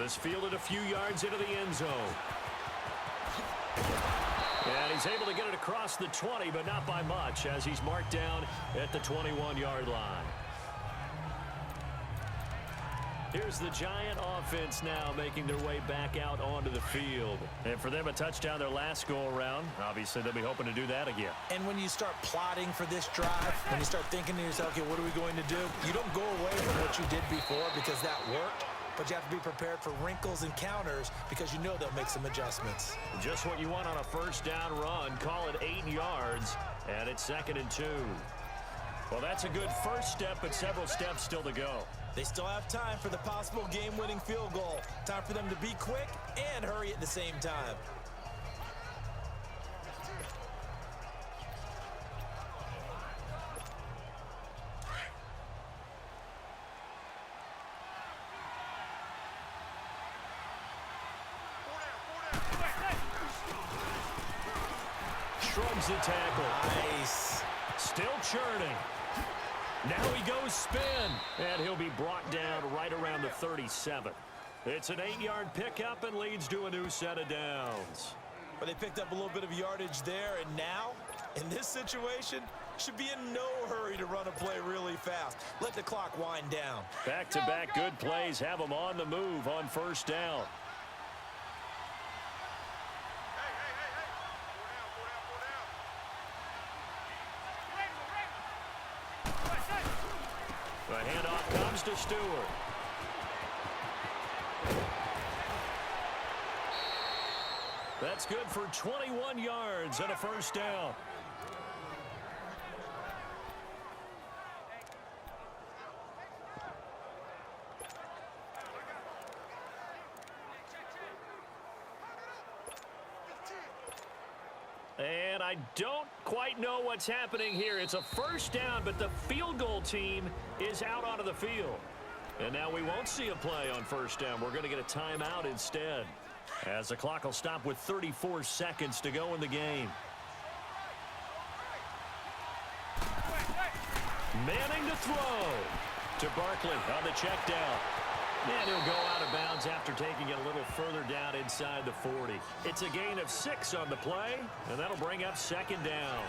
was fielded a few yards into the end zone. And he's able to get it across the 20, but not by much, as he's marked down at the 21-yard line. Here's the Giant offense now making their way back out onto the field. And for them, a touchdown their last go-around. Obviously, they'll be hoping to do that again. And when you start plotting for this drive, when you start thinking to yourself, okay, what are we going to do? You don't go away from what you did before because that worked. But you have to be prepared for wrinkles and counters because you know they'll make some adjustments. Just what you want on a first down run. Call it 8 yards, and it's 2nd and 2. Well, that's a good first step, but several steps still to go. They still have time for the possible game-winning field goal. Time for them to be quick and hurry at the same time. Shrugs the tackle. Nice. Still churning. Now he goes spin, and he'll be brought down right around the 37. It's an 8-yard pickup and leads to a new set of downs. But they picked up a little bit of yardage there, and now, in this situation, should be in no hurry to run a play really fast. Let the clock wind down. Back-to-back good plays have them on the move on first down. The handoff comes to Stewart. That's good for 21 yards and a first down. And I don't quite know what's happening here. It's a first down, but the field goal team is out onto the field. And now we won't see a play on first down. We're going to get a timeout instead, as the clock will stop with 34 seconds to go in the game. Manning to throw to Barkley on the check down. And he'll go out of bounds after taking it a little further down inside the 40. It's a gain of 6 on the play, and that'll bring up 2nd down.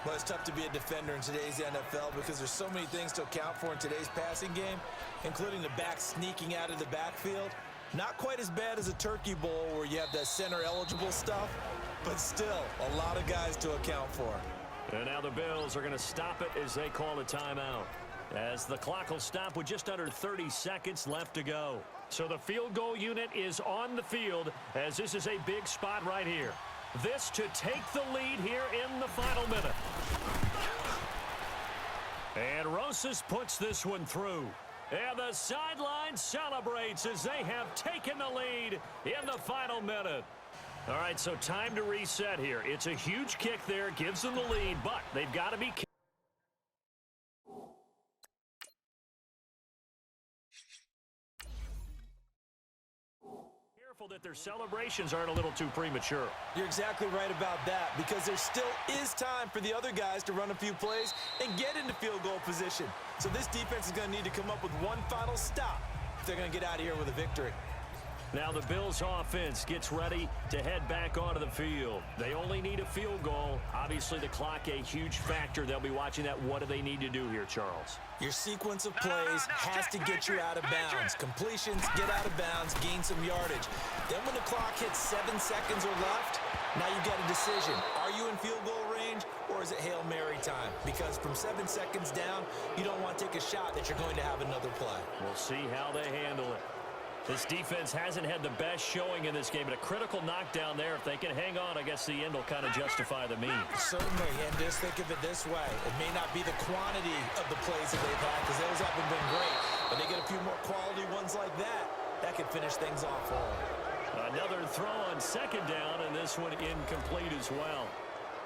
Well, it's tough to be a defender in today's NFL because there's so many things to account for in today's passing game, including the back sneaking out of the backfield. Not quite as bad as a turkey bowl where you have that center-eligible stuff, but still a lot of guys to account for. And now the Bills are going to stop it as they call a timeout, as the clock will stop with just under 30 seconds left to go. So the field goal unit is on the field, as this is a big spot right here. This to take the lead here in the final minute. And Rosas puts this one through. And the sideline celebrates as they have taken the lead in the final minute. All right, so time to reset here. It's a huge kick there, gives them the lead, but they've got to be careful that their celebrations aren't a little too premature. You're exactly right about that, because there still is time for the other guys to run a few plays and get into field goal position. So this defense is going to need to come up with one final stop if they're going to get out of here with a victory. Now the Bills offense gets ready to head back onto the field. They only need a field goal. Obviously the clock a huge factor. They'll be watching that. What do they need to do here, Charles? Your sequence of plays has to get you out of bounds. Completions, get out of bounds, gain some yardage. Then when the clock hits 7 seconds or left, now you get a decision. Are you in field goal range, or is it Hail Mary time? Because from 7 seconds down, you don't want to take a shot that you're going to have another play. We'll see how they handle it. This defense hasn't had the best showing in this game, but a critical knockdown there. If they can hang on, I guess the end will kind of justify the means. Certainly, and just think of it this way. It may not be the quantity of the plays that they've had, because those haven't been great, but they get a few more quality ones like that, that could finish things off for them. Another throw on 2nd down, and this one incomplete as well.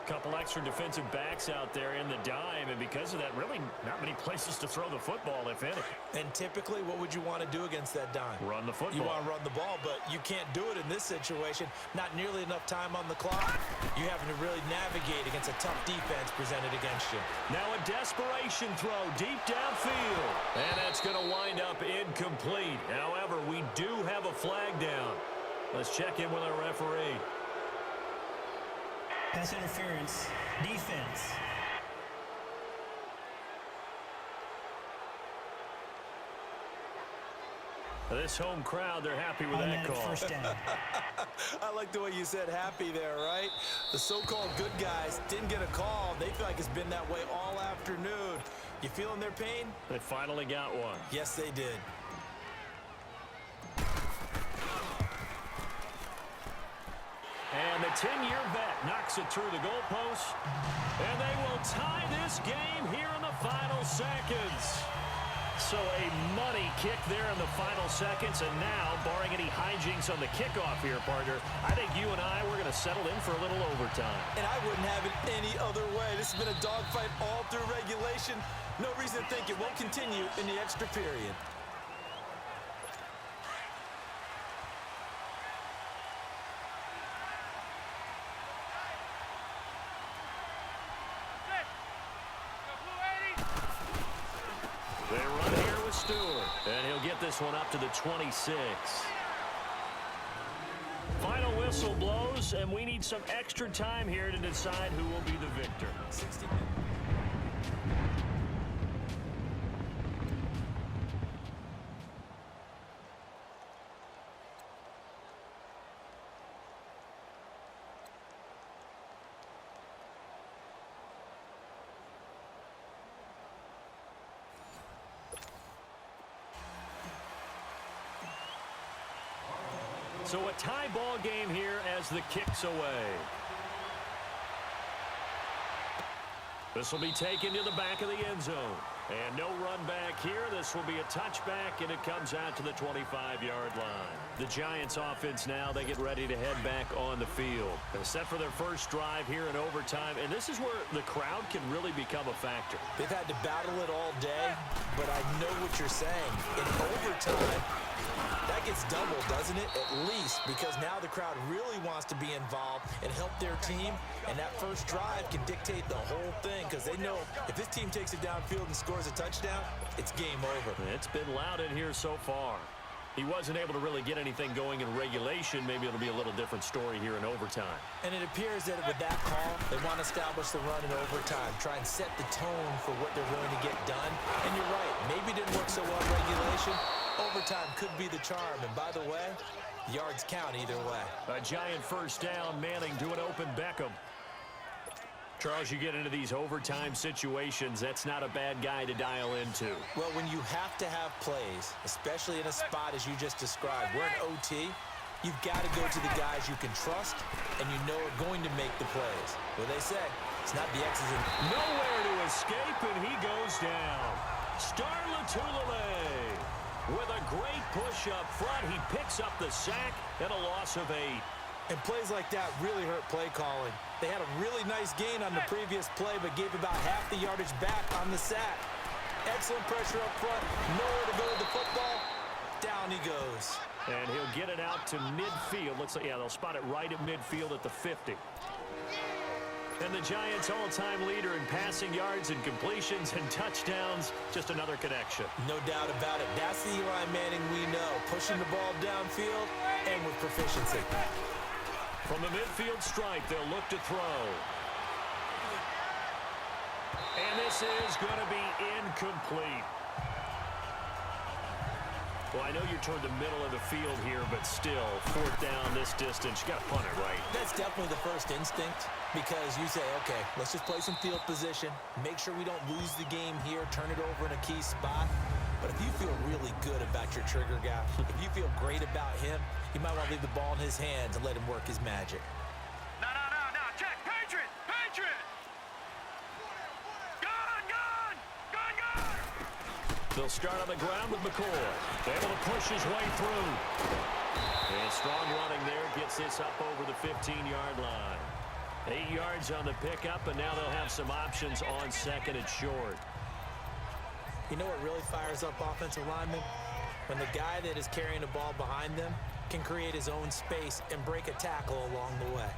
Couple extra defensive backs out there in the dime, and because of that, really not many places to throw the football, if any. And typically, what would you want to do against that dime? Run the football. You want to run the ball, but you can't do it in this situation. Not nearly enough time on the clock. You're having to really navigate against a tough defense presented against you. Now a desperation throw deep downfield. And that's going to wind up incomplete. However, we do have a flag down. Let's check in with our referee. Pass interference, defense. This home crowd, they're happy with that call. First down. I like the way you said happy there, right? The so-called good guys didn't get a call. They feel like it's been that way all afternoon. You feeling their pain? They finally got one. Yes, they did. And the 10-year vet knocks it through the goalpost. And they will tie this game here in the final seconds. So a money kick there in the final seconds. And now, barring any hijinks on the kickoff here, partner, I think you and I, we're going to settle in for a little overtime. And I wouldn't have it any other way. This has been a dogfight all through regulation. No reason to think it won't continue in the extra period. They run here with Stewart, and he'll get this one up to the 26. Final whistle blows, and we need some extra time here to decide who will be the victor. 60 minutes. So a tie ball game here as the kick's away. This will be taken to the back of the end zone. And no run back here. This will be a touchback, and it comes out to the 25-yard line. The Giants offense now, they get ready to head back on the field. They're set for their first drive here in overtime, and this is where the crowd can really become a factor. They've had to battle it all day, but I know what you're saying. In overtime, that gets doubled, doesn't it? At least, because now the crowd really wants to be involved and help their team, and that first drive can dictate the whole thing because they know if this team takes it downfield and scores a touchdown, it's game over. It's been loud in here so far. He wasn't able to really get anything going in regulation. Maybe it'll be a little different story here in overtime. And it appears that with that call, they want to establish the run in overtime, try and set the tone for what they're willing to get done. And you're right, maybe it didn't work so well in regulation. Overtime could be the charm. And by the way, yards count either way. A giant first down, Manning to an open Beckham. Charles, you get into these overtime situations, that's not a bad guy to dial into. Well, when you have to have plays, especially in a spot as you just described, we're in OT, you've got to go to the guys you can trust and you know are going to make the plays. Well, they say it's not the X's and nowhere to escape, and he goes down. Star Lotulelei with a great push up front. He picks up the sack and a loss of 8. And plays like that really hurt play calling. They had a really nice gain on the previous play, but gave about half the yardage back on the sack. Excellent pressure up front. Nowhere to go with the football. Down he goes. And he'll get it out to midfield. Looks like, yeah, they'll spot it right at midfield at the 50. And the Giants' all-time leader in passing yards and completions and touchdowns. Just another connection. No doubt about it. That's the Eli Manning we know. Pushing the ball downfield and with proficiency. From the midfield stripe, they'll look to throw. And this is going to be incomplete. Well, I know you're toward the middle of the field here, but still, fourth down this distance, you got to punt it, right? That's definitely the first instinct because you say, okay, let's just play some field position, make sure we don't lose the game here, turn it over in a key spot. But if you feel really good about your trigger guy, if you feel great about him, you might want to leave the ball in his hands and let him work his magic. No. Check. Patriot. Gun. They'll start on the ground with McCoy. Able to push his way through. And strong running there gets this up over the 15-yard line. 8 yards on the pickup, and now they'll have some options on second and short. You know what really fires up offensive linemen? When the guy that is carrying the ball behind them can create his own space and break a tackle along the way.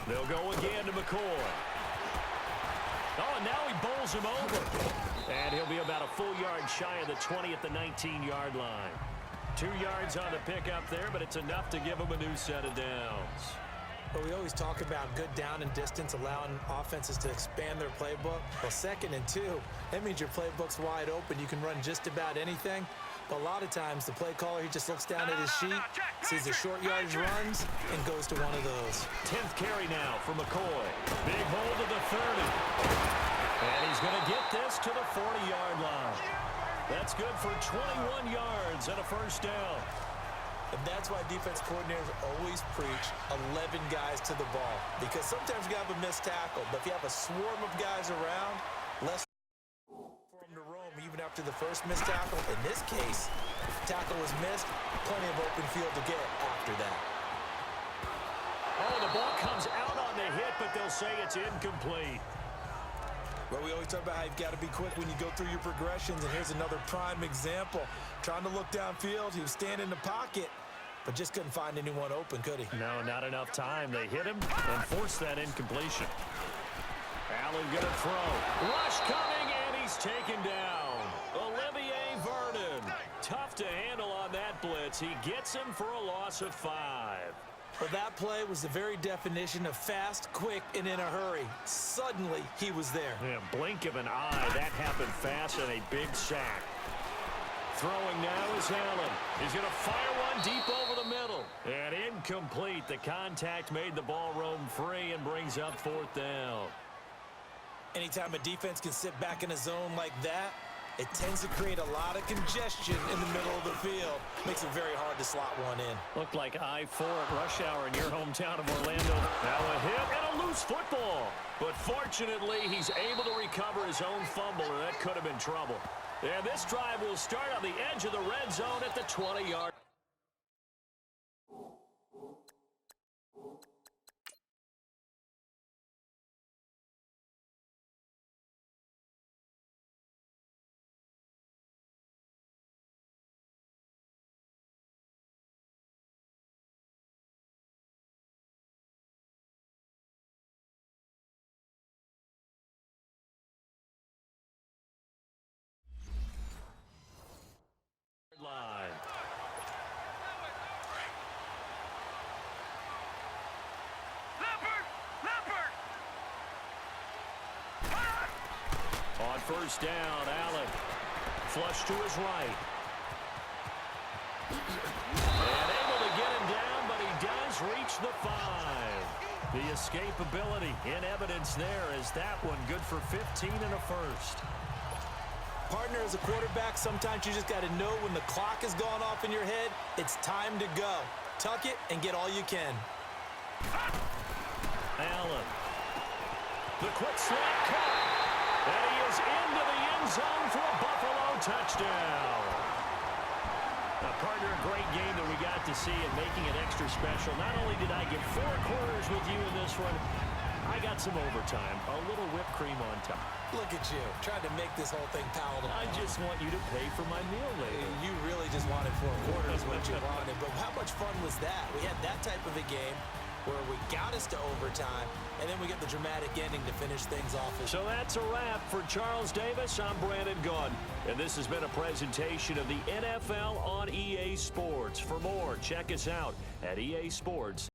They'll go again to McCoy. Oh, and now he bowls him over. And he'll be about a full yard shy of the 20 at the 19-yard line. 2 yards on the pickup there, but it's enough to give him a new set of downs. But we always talk about good down and distance, allowing offenses to expand their playbook. Well, 2nd and 2, that means your playbook's wide open. You can run just about anything. But a lot of times, the play caller, he just looks down at his sheet, sees the short yardage runs, and goes to one of those. 10th carry now for McCoy. Big hold of the 30. And he's going to get this to the 40-yard line. That's good for 21 yards and a first down. And that's why defense coordinators always preach 11 guys to the ball. Because sometimes you have a missed tackle, but if you have a swarm of guys around, less for him to roam even after the first missed tackle. In this case, if the tackle was missed, plenty of open field to get after that. Oh, the ball comes out on the hit, but they'll say it's incomplete. Well, we always talk about how you've got to be quick when you go through your progressions, and here's another prime example. Trying to look downfield, he was standing in the pocket, but just couldn't find anyone open, could he? No, not enough time. They hit him and forced that incompletion. Allen going to throw. Rush coming, and he's taken down. Olivier Vernon. Tough to handle on that blitz. He gets him for a loss of 5. Well, that play was the very definition of fast, quick, and in a hurry. Suddenly, he was there. Yeah, blink of an eye. That happened fast and a big sack. Throwing now is Allen. He's going to fire one deep over the middle. And incomplete. The contact made the ball roam free and brings up 4th down. Anytime a defense can sit back in a zone like that, it tends to create a lot of congestion in the middle of the field. Makes it very hard to slot one in. Looked like I-4 at rush hour in your hometown of Orlando. Now a hit and a loose football. But fortunately, he's able to recover his own fumble, or that could have been trouble. And this drive will start on the edge of the red zone at the 20-yard. Line. On first down, Allen. Flush to his right. And able to get him down, but he does reach the 5. The escapability in evidence there as that one good for 15 and a first. Partner, as a quarterback, sometimes you just got to know when the clock has gone off in your head, it's time to go. Tuck it and get all you can. Allen. The quick slant cut. And he is into the end zone for a Buffalo touchdown. Now, partner, a great game that we got to see and making it extra special. Not only did I get 4 quarters with you in this one, I got some overtime, a little whipped cream on top. Look at you, trying to make this whole thing palatable. I just want you to pay for my meal later. You really just wanted 4 quarters what you wanted, but how much fun was that? We had that type of a game where we got us to overtime, and then we get the dramatic ending to finish things off. So that's a wrap for Charles Davis. I'm Brandon Gunn, and this has been a presentation of the NFL on EA Sports. For more, check us out at EA Sports.